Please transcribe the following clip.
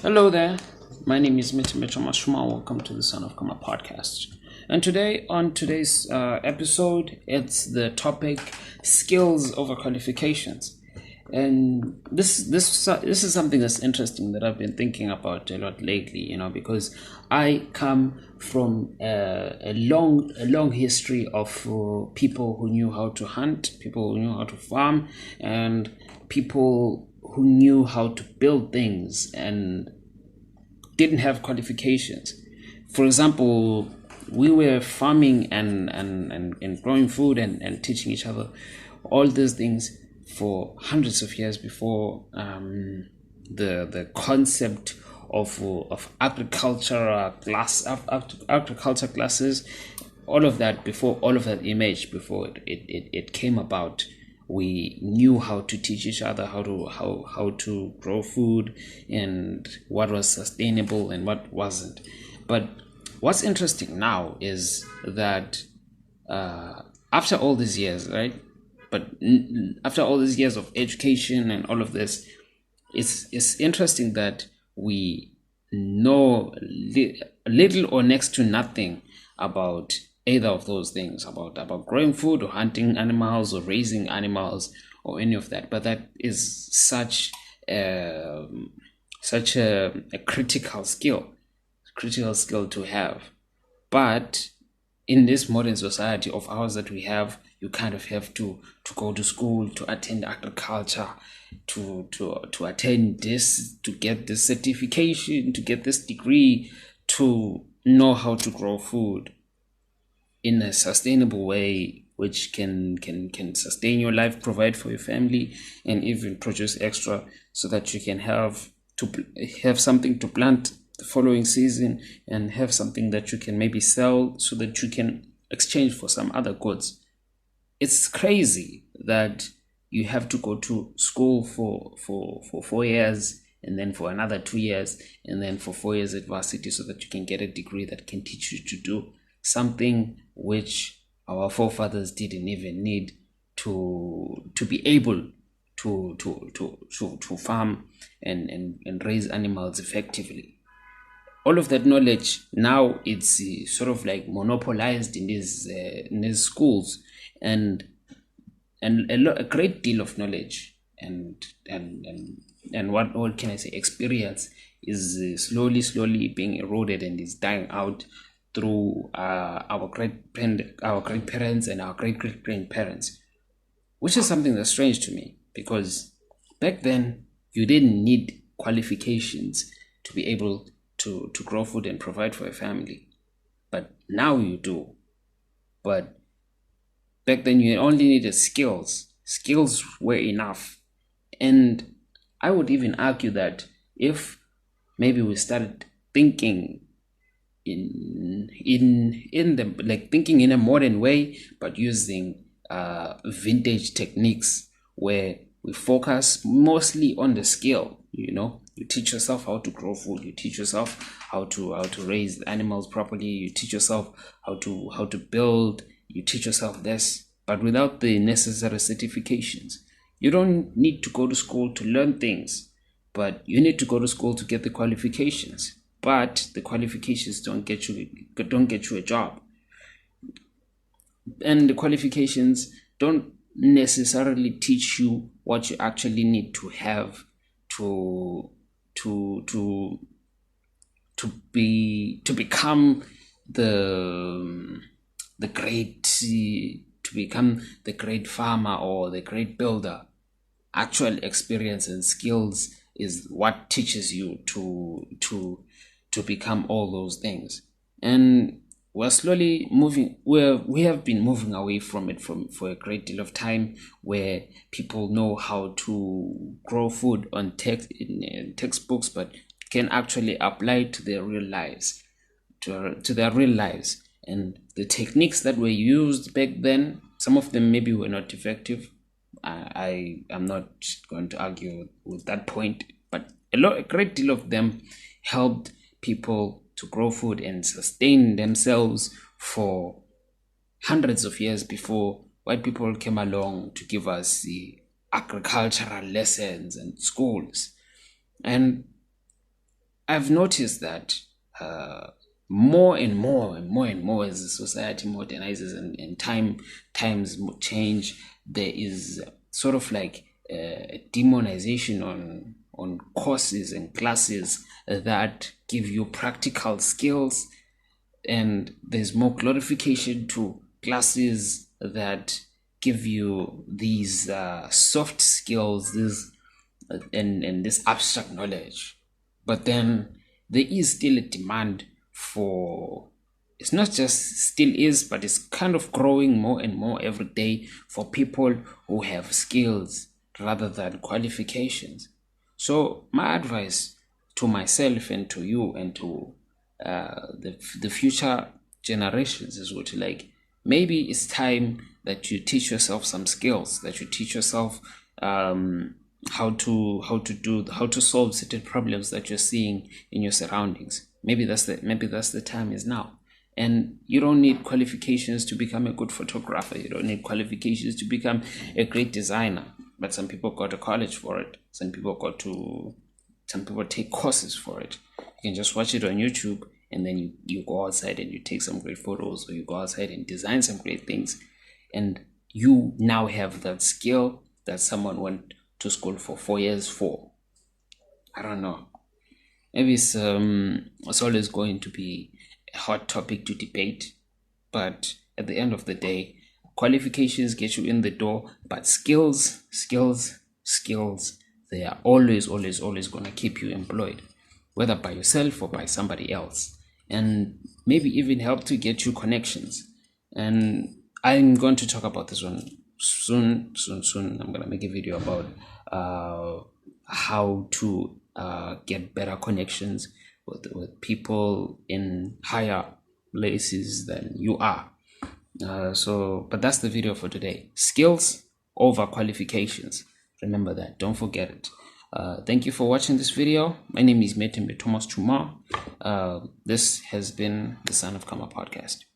Hello there. My name is Mr. Mashuma. Welcome to the Son of Kama podcast. And today, on today's episode, it's the topic skills over qualifications. And this is something that's interesting that I've been thinking about a lot lately. Because I come from a long history of people who knew how to hunt, people who knew how to farm, and people who knew how to build things and didn't have qualifications. For example, we were farming and growing food and teaching each other all these things for hundreds of years before the concept of agriculture classes, all of that, before all of that emerged, before it came about. We knew how to teach each other how to grow food and what was sustainable and what wasn't. But what's interesting now is that after all these years, right? But after all these years of education and all of this, it's interesting that we know little or next to nothing about either of those things, about growing food or hunting animals or raising animals or any of that. But that is such a critical skill to have. But in this modern society of ours that we have, you kind of have to go to school, to attend agriculture, to attend this, to get this certification, to get this degree, to know how to grow food in a sustainable way, which can sustain your life, provide for your family, and even produce extra, so that you can have something to plant the following season and have something that you can maybe sell, so that you can exchange for some other goods. It's crazy that you have to go to school for 4 years, and then for another 2 years, and then for 4 years at varsity, so that you can get a degree that can teach you to do something which our forefathers didn't even need to be able to farm and raise animals effectively. All of that knowledge now, it's sort of like monopolized in these schools, and a great deal of knowledge and what can I say, experience is slowly being eroded and is dying out through our great grandparents and our great grandparents, which is something that's strange to me, because back then you didn't need qualifications to be able to grow food and provide for a family, but now you do. But back then you only needed skills. Skills were enough. And I would even argue that if maybe we started thinking in the thinking in a modern way, but using vintage techniques, where we focus mostly on the skill. You teach yourself how to grow food, you teach yourself how to raise animals properly, you teach yourself how to build, you teach yourself this, but without the necessary certifications. You don't need to go to school to learn things, but you need to go to school to get the qualifications. But the qualifications don't get you a job, and the qualifications don't necessarily teach you what you actually need to have to become the great farmer or the great builder. Actual experience and skills is what teaches you to become all those things. And we're slowly moving, we have been moving away from it for a great deal of time, where people know how to grow food on in textbooks, but can actually apply to their real lives, to their real lives. And the techniques that were used back then, some of them maybe were not effective. I am not going to argue with that point, but a great deal of them helped people to grow food and sustain themselves for hundreds of years before white people came along to give us the agricultural lessons and schools. And I've noticed that more and more and more and more as the society modernizes and times change, there is sort of like demonization on courses and classes that give you practical skills, and there's more glorification to classes that give you these soft skills, this and this abstract knowledge. But then there is still a demand for, it's not just still is, but it's kind of growing more and more every day, for people who have skills rather than qualifications. So my advice to myself and to you and to the future generations is what, like, maybe it's time that you teach yourself some skills, that you teach yourself how to solve certain problems that you're seeing in your surroundings. Maybe that's the time is now. And you don't need qualifications to become a good photographer. You don't need qualifications to become a great designer. But some people go to college for it. Some people take courses for it. You can just watch it on YouTube, and then you go outside and you take some great photos, or you go outside and design some great things. And you now have that skill that someone went to school for 4 years for. I don't know. Maybe it's always going to be a hot topic to debate, but at the end of the day, qualifications get you in the door, but skills, they are always going to keep you employed, whether by yourself or by somebody else, and maybe even help to get you connections. And I'm going to talk about this one soon. I'm going to make a video about how to get better connections with people in higher places than you are. But that's the video for today. Skills over qualifications. Remember that. Don't forget it. Thank you for watching this video. My name is Metembe Thomas Chuma. This has been the Son of Kama podcast.